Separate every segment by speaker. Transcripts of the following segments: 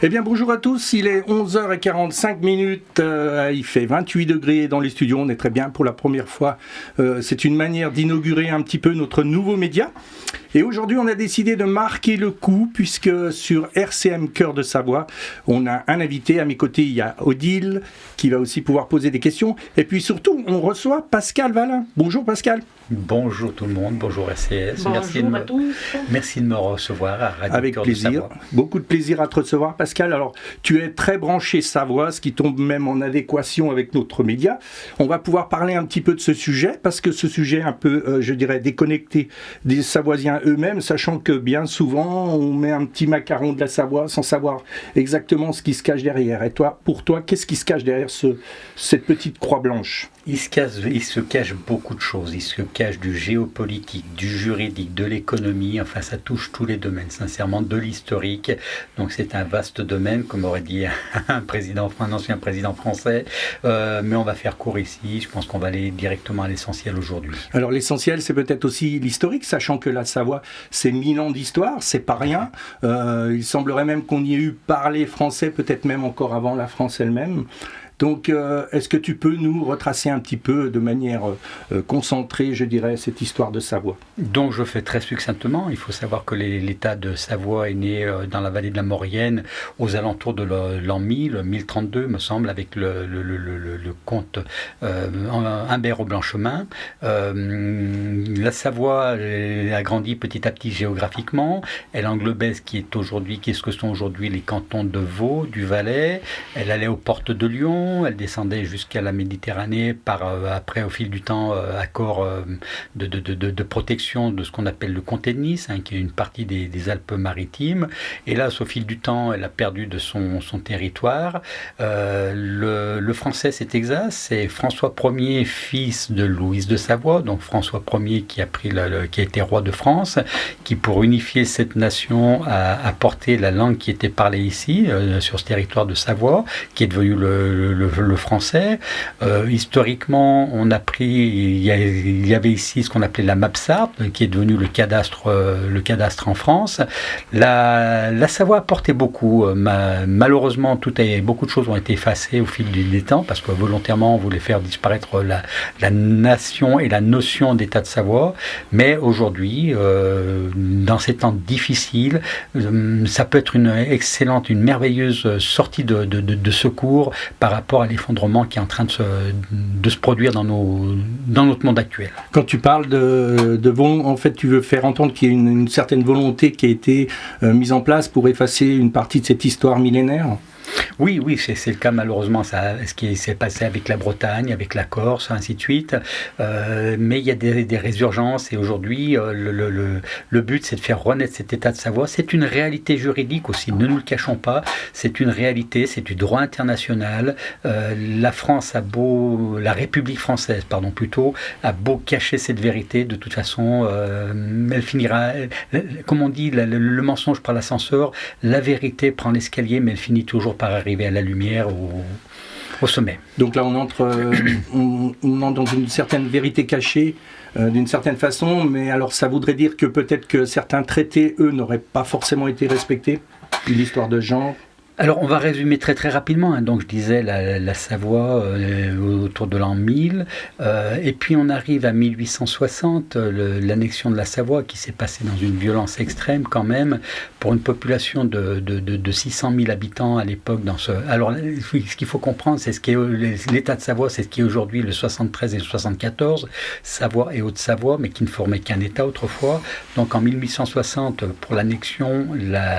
Speaker 1: Eh bien bonjour à tous, il est 11h45, il fait 28 degrés dans les studios, on est très bien pour la première fois. C'est une manière d'inaugurer un petit peu notre nouveau média. Et aujourd'hui on a décidé de marquer le coup puisque sur RCM Cœur de Savoie, on a un invité. À mes côtés il y a Odile qui va aussi pouvoir poser des questions. Et puis surtout on reçoit Pascal Valin. Bonjour Pascal.
Speaker 2: Bonjour tout le monde, bonjour RCS.
Speaker 3: Bonjour à tous.
Speaker 2: Merci de me recevoir à Radio
Speaker 1: Avec
Speaker 2: Cœur
Speaker 1: plaisir,
Speaker 2: de Savoie.
Speaker 1: Beaucoup de plaisir à te recevoir Pascal. Alors tu es très branché Savoie, ce qui tombe même en adéquation avec notre média. On va pouvoir parler un petit peu de ce sujet, parce que ce sujet est un peu, je dirais, déconnecté des Savoisiens eux-mêmes, sachant que bien souvent on met un petit macaron de la Savoie sans savoir exactement ce qui se cache derrière. Et toi, pour toi, qu'est-ce qui se cache derrière cette petite croix blanche ?
Speaker 2: Il se cache beaucoup de choses. Il se cache du géopolitique, du juridique, de l'économie. Enfin, ça touche tous les domaines, sincèrement, de l'historique. Donc, c'est un vaste domaine, comme aurait dit un ancien président français. Mais on va faire court ici. Je pense qu'on va aller directement à l'essentiel aujourd'hui.
Speaker 1: Alors, l'essentiel, c'est peut-être aussi l'historique, sachant que la Savoie, c'est 1000 ans d'histoire, c'est pas rien. Il semblerait même qu'on y ait eu parlé français, peut-être même encore avant la France elle-même. Donc, est-ce que tu peux nous retracer un petit peu de manière concentrée, je dirais, cette histoire de Savoie ?
Speaker 2: Donc, je fais très succinctement. Il faut savoir que l'État de Savoie est né dans la vallée de la Maurienne aux alentours de l'an 1000, 1032, me semble, avec le comte Humbert au Blanchemin. La Savoie a grandi petit à petit géographiquement. Elle englobait ce que sont aujourd'hui les cantons de Vaud, du Valais. Elle allait aux portes de Lyon. Elle descendait jusqu'à la Méditerranée après, au fil du temps, accord de protection de ce qu'on appelle le comté de Nice, qui est une partie des Alpes-Maritimes. Et là, au fil du temps, elle a perdu de son territoire. Le français, c'est exact. C'est François Ier, fils de Louise de Savoie, donc François Ier qui a été roi de France, qui, pour unifier cette nation, a porté la langue qui était parlée ici, sur ce territoire de Savoie, qui est devenu le français. Historiquement, on a pris, il y avait ici ce qu'on appelait la Mapsart, qui est devenu le cadastre en France. La Savoie a porté beaucoup. Malheureusement, beaucoup de choses ont été effacées au fil des temps, parce que volontairement, on voulait faire disparaître la nation et la notion d'État de Savoie. Mais aujourd'hui, dans ces temps difficiles, ça peut être une merveilleuse sortie de secours par rapport à l'effondrement qui est en train de se produire dans notre monde actuel.
Speaker 1: Quand tu parles de en fait, tu veux faire entendre qu'il y a une certaine volonté qui a été mise en place pour effacer une partie de cette histoire millénaire ?
Speaker 2: Oui, c'est le cas malheureusement, ce qui s'est passé avec la Bretagne, avec la Corse, ainsi de suite. Mais il y a des résurgences et aujourd'hui, le but, c'est de faire renaître cet État de Savoie. C'est une réalité juridique aussi, ne nous le cachons pas. C'est une réalité, c'est du droit international. La République française, plutôt, a beau cacher cette vérité, de toute façon, elle finira, comme on dit, le mensonge par l'ascenseur, la vérité prend l'escalier, mais elle finit toujours par arriver à la lumière au sommet.
Speaker 1: Donc là, on entre dans une certaine vérité cachée, d'une certaine façon, mais alors ça voudrait dire que peut-être que certains traités, eux, n'auraient pas forcément été respectés, l'histoire de genre.
Speaker 2: Alors, on va résumer très très rapidement. Donc, je disais la Savoie autour de l'an 1000. Et puis, on arrive à 1860, l'annexion de la Savoie qui s'est passée dans une violence extrême quand même, pour une population de 600 000 habitants à l'époque. Alors, ce qu'il faut comprendre, c'est l'État de Savoie, c'est ce qui est aujourd'hui le 73 et le 74, Savoie et Haute-Savoie, mais qui ne formaient qu'un État autrefois. Donc, en 1860, pour l'annexion,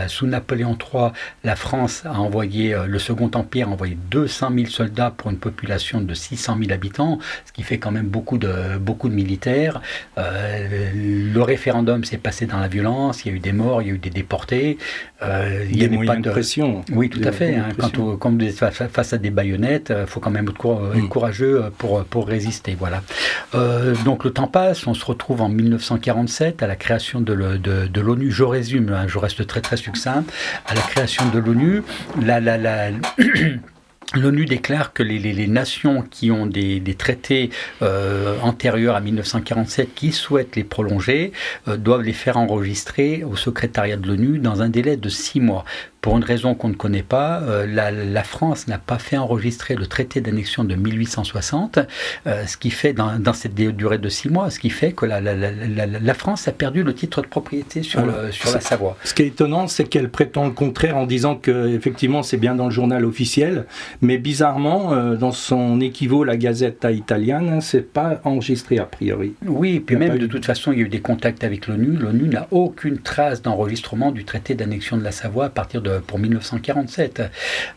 Speaker 2: sous Napoléon III, la France le Second Empire a envoyé 200 000 soldats pour une population de 600 000 habitants, ce qui fait quand même beaucoup de militaires. Le référendum s'est passé dans la violence, il y a eu des morts, il y a eu des déportés.
Speaker 1: Il y avait pas de pression.
Speaker 2: Oui, tout à fait. Quand vous êtes face à des baïonnettes, il faut quand même être courageux pour résister. Voilà. Donc le temps passe, on se retrouve en 1947 à la création de l'ONU. Je résume, je reste très très succinct. À la création de l'ONU, L'ONU déclare que les nations qui ont des traités antérieurs à 1947 qui souhaitent les prolonger doivent les faire enregistrer au secrétariat de l'ONU dans un délai de 6 mois. Pour une raison qu'on ne connaît pas, la France n'a pas fait enregistrer le traité d'annexion de 1860, ce qui fait, dans cette durée de 6 mois, ce qui fait que la France a perdu le titre de propriété sur la Savoie.
Speaker 1: Ce qui est étonnant, c'est qu'elle prétend le contraire en disant qu'effectivement c'est bien dans le journal officiel, mais bizarrement, dans son équivalent, la Gazzetta Italiana, c'est pas enregistré a priori.
Speaker 2: Oui, et puis même de toute façon, il y a eu des contacts avec l'ONU. L'ONU n'a aucune trace d'enregistrement du traité d'annexion de la Savoie à partir pour 1947.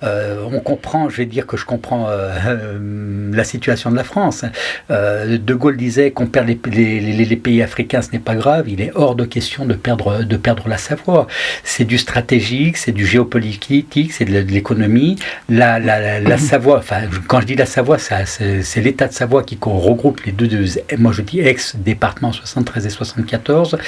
Speaker 2: On comprend, je vais dire que je comprends la situation de la France. De Gaulle disait qu'on perd les pays africains, ce n'est pas grave, il est hors de question de perdre la Savoie. C'est du stratégique, c'est du géopolitique, c'est de l'économie. La Savoie, enfin, quand je dis la Savoie, c'est l'État de Savoie qui regroupe les deux, moi je dis ex-départements 73 et 74.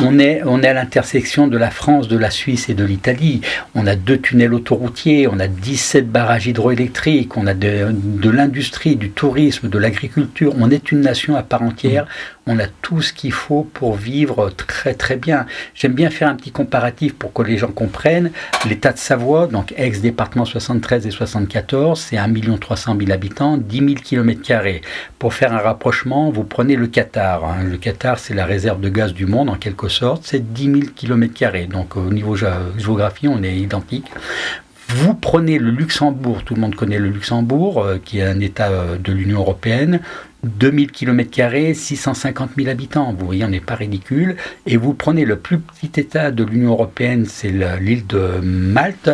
Speaker 2: On est à l'intersection de la France, de la Suisse et de l'Italie. On a 2 tunnels autoroutiers, on a 17 barrages hydroélectriques, on a de l'industrie, du tourisme, de l'agriculture. On est une nation à part entière. On a tout ce qu'il faut pour vivre très très bien. J'aime bien faire un petit comparatif pour que les gens comprennent. L'État de Savoie, donc ex-département 73 et 74, c'est 1 300 000 habitants, 10 000 km². Pour faire un rapprochement, vous prenez le Qatar. Le Qatar, c'est la réserve de gaz du monde en quelque sorte, c'est 10 000 km². Donc au niveau géographie, on est identique. Vous prenez le Luxembourg, tout le monde connaît le Luxembourg, qui est un État de l'Union européenne, 2000 km², 650 000 habitants. Vous voyez, on n'est pas ridicule. Et vous prenez le plus petit État de l'Union européenne, c'est l'île de Malte,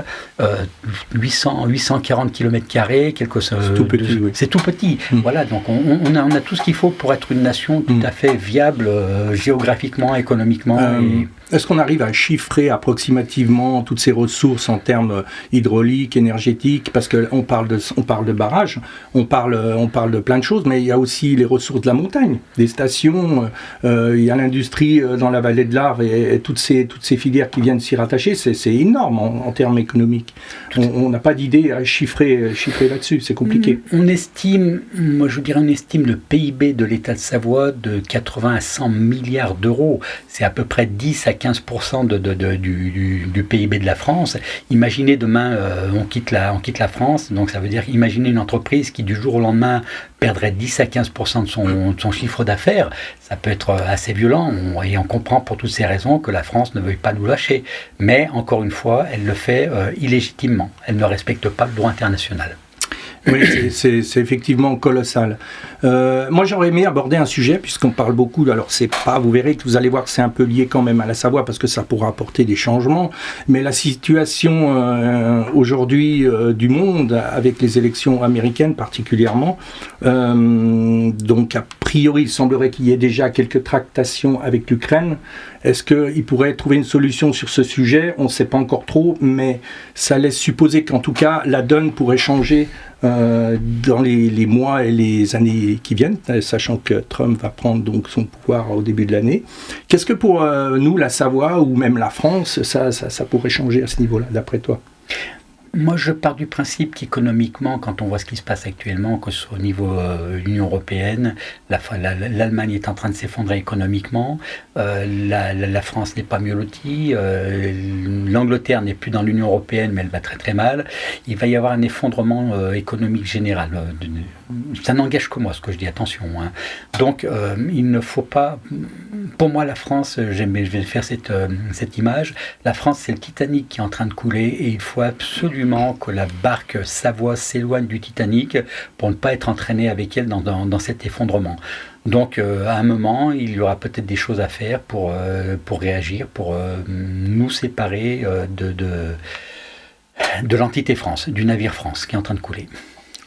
Speaker 2: 840 km², quelque chose.
Speaker 1: C'est tout petit, oui.
Speaker 2: C'est tout petit. Voilà, donc on a tout ce qu'il faut pour être une nation tout à fait viable géographiquement, économiquement.
Speaker 1: Est-ce qu'on arrive à chiffrer approximativement toutes ces ressources en termes hydrauliques, énergétiques? Parce qu'on parle de barrages, on parle de plein de choses, mais il y a aussi les ressources de la montagne, des stations, il y a l'industrie dans la vallée de l'Arve et toutes ces filières qui viennent s'y rattacher, c'est énorme en termes économiques. On n'a pas d'idée à chiffrer là-dessus, c'est compliqué.
Speaker 2: On estime le PIB de l'État de Savoie de 80 à 100 milliards d'euros. C'est à peu près 10 à 15% du PIB de la France. Imaginez demain, on quitte la France, donc ça veut dire, imaginez une entreprise qui du jour au lendemain perdrait 10 à 15% de son chiffre d'affaires. Ça peut être assez violent, et on comprend pour toutes ces raisons que la France ne veuille pas nous lâcher. Mais encore une fois, elle le fait illégitimement. Elle ne respecte pas le droit international.
Speaker 1: Oui, c'est effectivement colossal. Moi, j'aurais aimé aborder un sujet, puisqu'on parle beaucoup, alors vous verrez que vous allez voir que c'est un peu lié quand même à la Savoie, parce que ça pourra apporter des changements, mais la situation aujourd'hui du monde, avec les élections américaines particulièrement, donc a priori, il semblerait qu'il y ait déjà quelques tractations avec l'Ukraine. Est-ce qu'il pourrait trouver une solution sur ce sujet? On ne sait pas encore trop, mais ça laisse supposer qu'en tout cas, la donne pourrait changer dans les mois et les années qui viennent, sachant que Trump va prendre donc son pouvoir au début de l'année. Qu'est-ce que pour nous, la Savoie ou même la France, ça pourrait changer à ce niveau-là, d'après toi?
Speaker 2: Moi, je pars du principe qu'économiquement, quand on voit ce qui se passe actuellement, que ce soit au niveau de l'Union européenne, l'Allemagne est en train de s'effondrer économiquement, la France n'est pas mieux lotie, l'Angleterre n'est plus dans l'Union européenne, mais elle va très très mal. Il va y avoir un effondrement économique général. Ça n'engage que moi, ce que je dis, attention. Donc, il ne faut pas... Pour moi, la France, je vais faire cette image, la France, c'est le Titanic qui est en train de couler, et il faut absolument que la barque Savoie s'éloigne du Titanic pour ne pas être entraînée avec elle dans cet effondrement. Donc, à un moment, il y aura peut-être des choses à faire pour réagir, pour nous séparer de l'entité France, du navire France qui est en train de couler.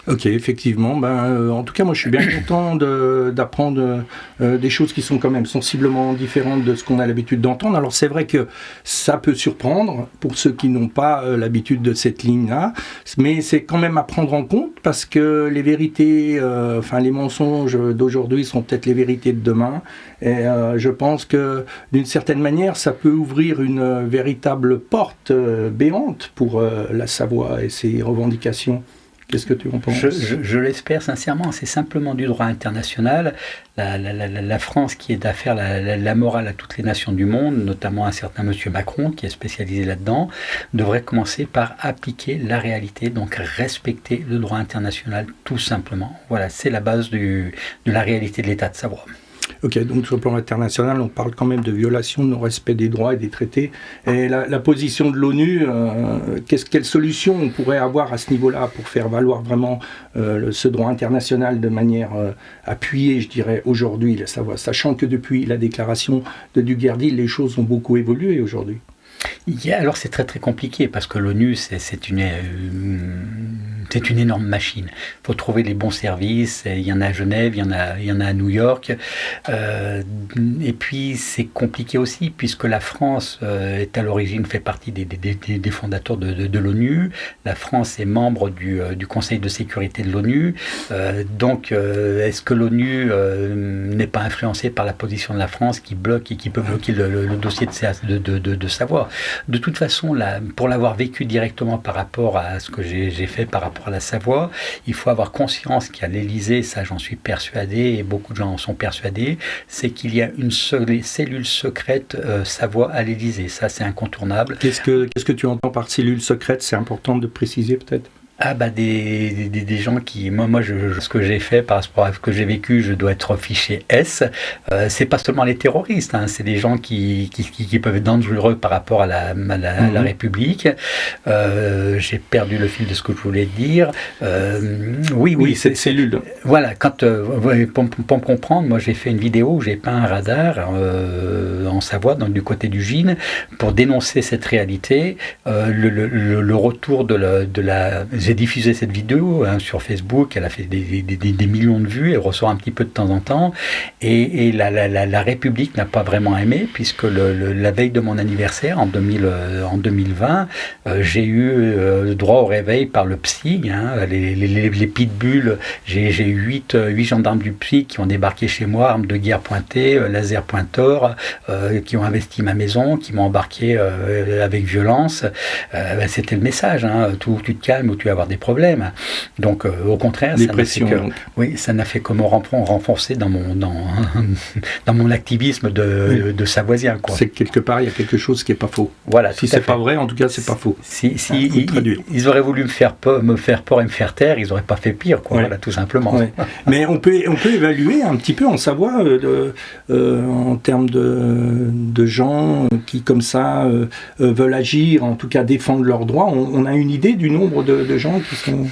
Speaker 1: Ok, effectivement. En tout cas, moi, je suis bien content d'apprendre des choses qui sont quand même sensiblement différentes de ce qu'on a l'habitude d'entendre. Alors, c'est vrai que ça peut surprendre pour ceux qui n'ont pas l'habitude de cette ligne-là, mais c'est quand même à prendre en compte parce que les vérités, les mensonges d'aujourd'hui sont peut-être les vérités de demain. Et je pense que, d'une certaine manière, ça peut ouvrir une véritable porte béante pour la Savoie et ses revendications. Qu'est-ce que tu en penses?
Speaker 2: Je l'espère sincèrement, c'est simplement du droit international. La France qui est d'affaire la morale à toutes les nations du monde, notamment un certain monsieur Macron qui est spécialisé là-dedans, devrait commencer par appliquer la réalité, donc respecter le droit international tout simplement. Voilà, c'est la base de la réalité de l'État de Savoie.
Speaker 1: Ok, donc sur le plan international, on parle quand même de violation de non-respect des droits et des traités. Et la position de l'ONU, quelle solution on pourrait avoir à ce niveau-là pour faire valoir vraiment ce droit international de manière appuyée, je dirais, aujourd'hui, sachant que depuis la déclaration de Duguerdy, les choses ont beaucoup évolué aujourd'hui.
Speaker 2: Alors c'est très très compliqué parce que l'ONU c'est une énorme machine. Il faut trouver les bons services. Il y en a à Genève, il y en a à New York. Et puis c'est compliqué aussi puisque la France est à l'origine, fait partie des fondateurs de l'ONU. La France est membre du Conseil de sécurité de l'ONU. Donc est-ce que l'ONU n'est pas influencée par la position de la France qui bloque et qui peut bloquer le dossier de Savoie? De toute façon, pour l'avoir vécu directement par rapport à ce que j'ai fait par rapport à la Savoie, il faut avoir conscience qu'à l'Élysée, ça j'en suis persuadé, et beaucoup de gens en sont persuadés, c'est qu'il y a une cellule secrète Savoie à l'Élysée. Ça, c'est incontournable.
Speaker 1: Qu'est-ce que tu entends par cellule secrète? C'est important de préciser peut-être.
Speaker 2: Ah bah des gens qui... Moi ce que j'ai fait par rapport à ce que j'ai vécu, je dois être fiché S. C'est pas seulement les terroristes, hein, c'est des gens qui peuvent être dangereux par rapport à la République. J'ai perdu le fil de ce que je voulais dire. Oui,
Speaker 1: cette cellule.
Speaker 2: Voilà, pour me comprendre, moi j'ai fait une vidéo où j'ai peint un radar en Savoie, donc du côté du Gine, pour dénoncer cette réalité, le retour de la j'ai diffusé cette vidéo sur Facebook, elle a fait des millions de vues, elle ressort un petit peu de temps en temps, et la République n'a pas vraiment aimé, puisque la veille de mon anniversaire, en 2020, j'ai eu le droit au réveil par le psy, les pitbulls, j'ai eu 8 gendarmes du psy qui ont débarqué chez moi, armes de guerre pointées, laser pointeur, qui ont investi ma maison, qui m'ont embarqué avec violence. C'était le message, tu te calmes ou tu vas avoir des problèmes. Donc au contraire, ça n'a fait que me renforcer dans mon activisme de Savoisien, quoi.
Speaker 1: C'est que quelque part il y a quelque chose qui est pas faux.
Speaker 2: Voilà.
Speaker 1: Si c'est pas vrai, en tout cas c'est pas faux.
Speaker 2: Ils auraient voulu me faire peur et me faire taire, ils n'auraient pas fait pire, quoi. Ouais. Voilà, tout simplement.
Speaker 1: Ouais. Mais on peut évaluer un petit peu en Savoie en termes de gens qui comme ça veulent agir, en tout cas défendre leurs droits. On a une idée du nombre de gens qui sont...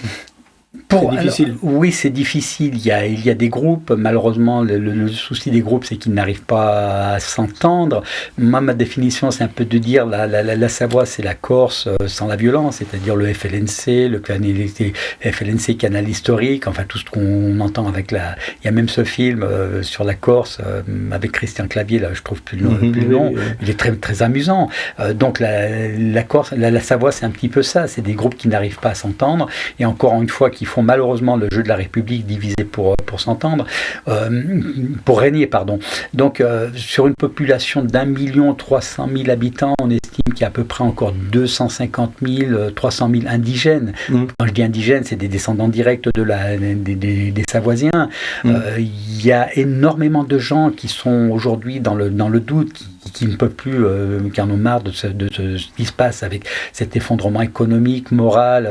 Speaker 1: C'est difficile.
Speaker 2: Oui, c'est difficile. Il y a des groupes. Malheureusement, le souci des groupes, c'est qu'ils n'arrivent pas à s'entendre. Moi, ma définition, c'est un peu de dire la Savoie, c'est la Corse sans la violence, c'est-à-dire le FLNC, le FLNC Canal Historique, enfin tout ce qu'on entend avec Il y a même ce film sur la Corse avec Christian Clavier, là, je trouve plus le nom. Il est très très amusant. Donc la Corse, la Savoie, c'est un petit peu ça. C'est des groupes qui n'arrivent pas à s'entendre. Et encore une fois, qui font malheureusement le jeu de la République divisé pour s'entendre, pour régner, pardon. Donc, sur une population d'1,3 million habitants, on estime qu'il y a à peu près encore 250 000, 300 000 indigènes. Quand je dis indigènes, c'est des descendants directs des Savoisiens. Il y a énormément de gens qui sont aujourd'hui dans le doute, qui ne peuvent plus, qui en ont marre de ce qui se passe avec cet effondrement économique, moral,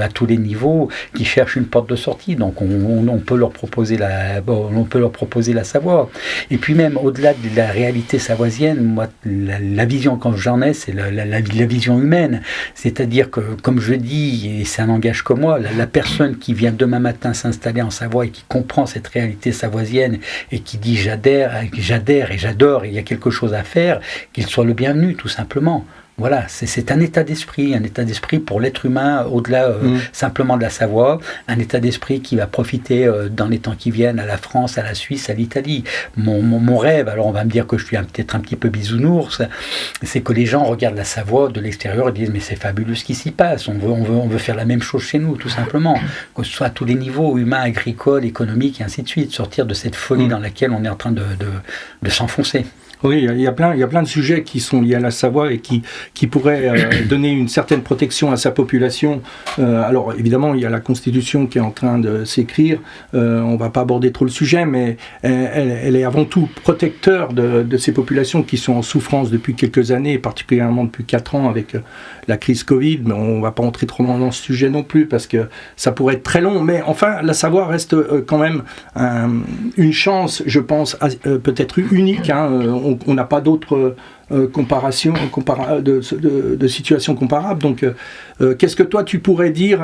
Speaker 2: à tous les niveaux, qui cherchent une porte de sortie. Donc on peut leur proposer la Savoie. Et puis même au-delà de la réalité savoisienne, moi la vision quand j'en ai, c'est la vision humaine. C'est-à-dire que, comme je dis, et ça n'engage que moi, la personne qui vient demain matin s'installer en Savoie et qui comprend cette réalité savoisienne et qui dit j'adhère et j'adore, et il y a quelque chose à faire, qu'il soit le bienvenu, tout simplement. Voilà, c'est un état d'esprit pour l'être humain, au-delà simplement de la Savoie, un état d'esprit qui va profiter dans les temps qui viennent à la France, à la Suisse, à l'Italie. Mon rêve, alors on va me dire que je suis peut-être un petit peu bisounours, c'est que les gens regardent la Savoie de l'extérieur et disent mais c'est fabuleux ce qui s'y passe, on veut faire la même chose chez nous, tout simplement, que ce soit à tous les niveaux, humains, agricoles, économiques et ainsi de suite, sortir de cette folie dans laquelle on est en train de s'enfoncer.
Speaker 1: Oui, il y a plein de sujets qui sont liés à la Savoie et qui pourraient donner une certaine protection à sa population. Alors évidemment, il y a la Constitution qui est en train de s'écrire. On ne va pas aborder trop le sujet, mais elle est avant tout protecteur de ces populations qui sont en souffrance depuis quelques années, et particulièrement depuis 4 ans avec la crise Covid. Mais on ne va pas entrer trop dans ce sujet non plus parce que ça pourrait être très long. Mais enfin, la Savoie reste quand même une chance, je pense, peut-être unique. On n'a pas d'autres comparations de situations comparables. Donc, qu'est-ce que toi tu pourrais dire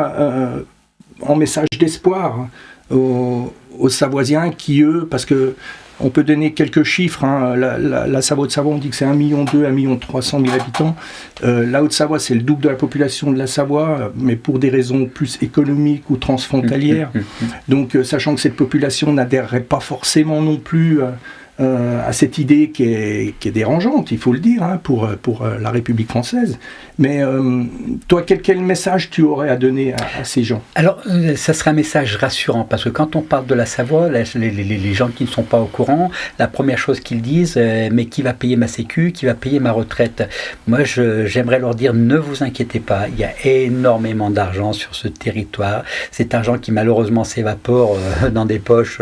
Speaker 1: en message d'espoir aux Savoisiens qui, eux, parce que on peut donner quelques chiffres, la Savoie-de-Savoie, on dit que c'est 1,2 million, 1,3 million habitants. La Haute-Savoie, c'est le double de la population de la Savoie, mais pour des raisons plus économiques ou transfrontalières. Donc, sachant que cette population n'adhérerait pas forcément non plus à cette idée qui est dérangeante, il faut le dire, pour la République française. Mais toi, quel message tu aurais à donner à ces gens ?
Speaker 2: Alors, ça serait un message rassurant, parce que quand on parle de la Savoie, les gens qui ne sont pas au courant, la première chose qu'ils disent, mais qui va payer ma sécu, qui va payer ma retraite ? Moi, j'aimerais leur dire, ne vous inquiétez pas, il y a énormément d'argent sur ce territoire. Cet argent qui malheureusement s'évapore dans des poches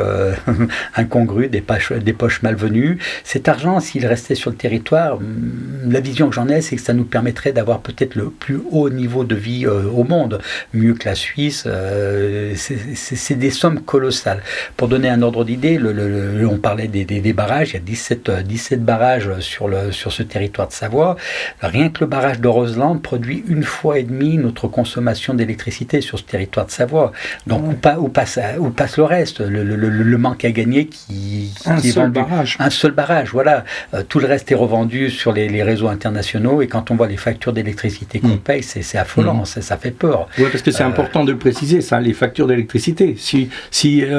Speaker 2: incongrues, des poches malvenues. Cet argent, s'il restait sur le territoire, la vision que j'en ai, c'est que ça nous permettrait d'avoir peut-être le plus haut niveau de vie au monde, mieux que la Suisse. C'est des sommes colossales. Pour donner un ordre d'idée, on parlait des barrages, il y a 17 barrages sur ce territoire de Savoie. Rien que le barrage de Roseland produit 1,5 fois notre consommation d'électricité sur ce territoire de Savoie. Donc où passe le reste, le manque à gagner qui est vendu. Un seul barrage, voilà. Tout le reste est revendu sur les réseaux internationaux, et quand on voit les factures d'électricité qu'on paye, c'est affolant, ça fait peur.
Speaker 1: Oui, parce que c'est important de le préciser, ça, les factures d'électricité. Si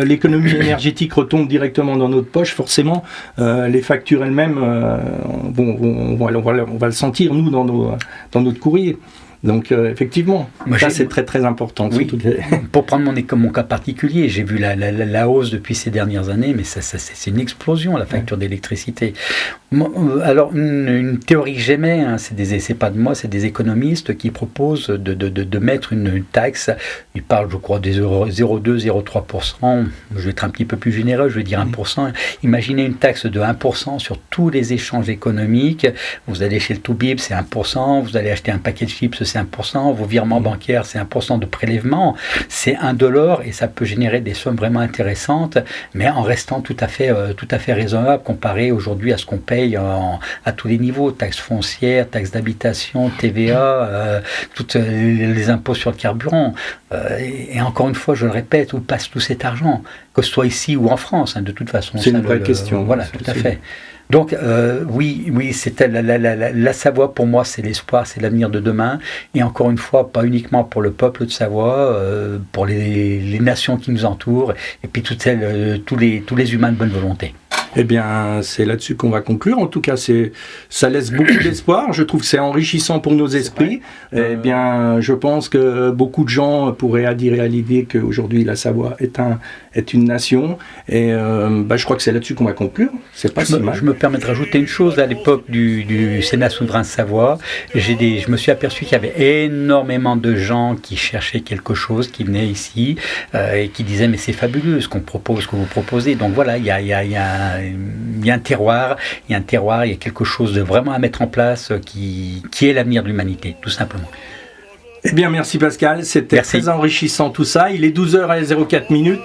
Speaker 1: l'économie énergétique retombe directement dans notre poche, forcément, les factures elles-mêmes, on va le sentir, nous, dans notre courrier. Donc effectivement, c'est très très important.
Speaker 2: Oui. Pour prendre mon cas particulier, j'ai vu la hausse depuis ces dernières années, mais c'est une explosion, la facture d'électricité. Alors une théorie que j'aimais, c'est pas de moi, c'est des économistes qui proposent de mettre une taxe. Ils parlent, je crois, des 0,2, 0,3%. Je vais être un petit peu plus généreux, je vais dire 1%. Imaginez une taxe de 1% sur tous les échanges économiques. Vous allez chez le Toubib, c'est 1%. Vous allez acheter un paquet de chips, c'est 1%, vos virements bancaires, c'est 1% de prélèvement, c'est $1, et ça peut générer des sommes vraiment intéressantes, mais en restant tout à fait raisonnable comparé aujourd'hui à ce qu'on paye à tous les niveaux, taxes foncières, taxes d'habitation, TVA, tous les impôts sur le carburant. Et encore une fois, je le répète, où passe tout cet argent ? Que ce soit ici ou en France, de toute façon.
Speaker 1: C'est une vraie question.
Speaker 2: Voilà, tout à fait. Donc oui, c'était la Savoie pour moi, c'est l'espoir, c'est l'avenir de demain, et encore une fois, pas uniquement pour le peuple de Savoie, pour les nations qui nous entourent, et puis tous les humains de bonne volonté.
Speaker 1: Eh bien, c'est là-dessus qu'on va conclure. En tout cas, ça laisse beaucoup d'espoir. Je trouve que c'est enrichissant pour nos esprits. Eh bien, je pense que beaucoup de gens pourraient adhérer à l'idée qu'aujourd'hui, la Savoie est une nation. Et je crois que c'est là-dessus qu'on va conclure. C'est pas si mal.
Speaker 2: Je me permets de rajouter une chose. À l'époque du Sénat souverain de Savoie, je me suis aperçu qu'il y avait énormément de gens qui cherchaient quelque chose, qui venaient ici et qui disaient « mais c'est fabuleux ce qu'on propose, ce que vous proposez ». Donc voilà, il y a un terroir, il y a quelque chose de vraiment à mettre en place qui est l'avenir de l'humanité, tout simplement.
Speaker 1: Eh bien, merci Pascal, c'était très enrichissant tout ça. Il est 12h04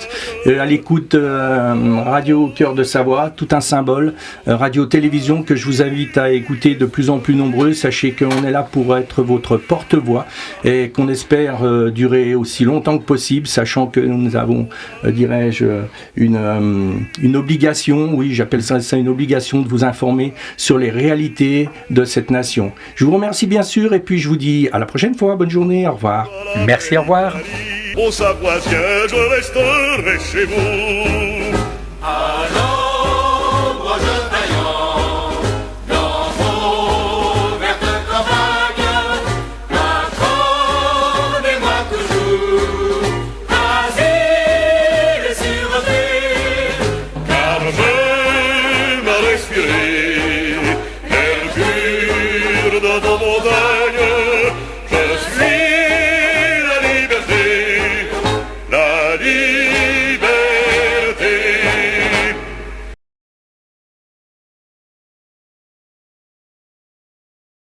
Speaker 1: à l'écoute Radio Cœur de Savoie, tout un symbole, radio-télévision que je vous invite à écouter de plus en plus nombreux. Sachez qu'on est là pour être votre porte-voix et qu'on espère durer aussi longtemps que possible, sachant que nous avons, dirais-je, une obligation, oui, j'appelle ça une obligation de vous informer sur les réalités de cette nation. Je vous remercie bien sûr et puis je vous dis à la prochaine fois. Bonne journée. Au revoir.
Speaker 2: Merci, au revoir.
Speaker 3: Aux Savoisiens, je resterai chez vous. À l'ombre, je taillant dans vos vertes campagnes, accordez-moi toujours asile et sûreté, car même à respirer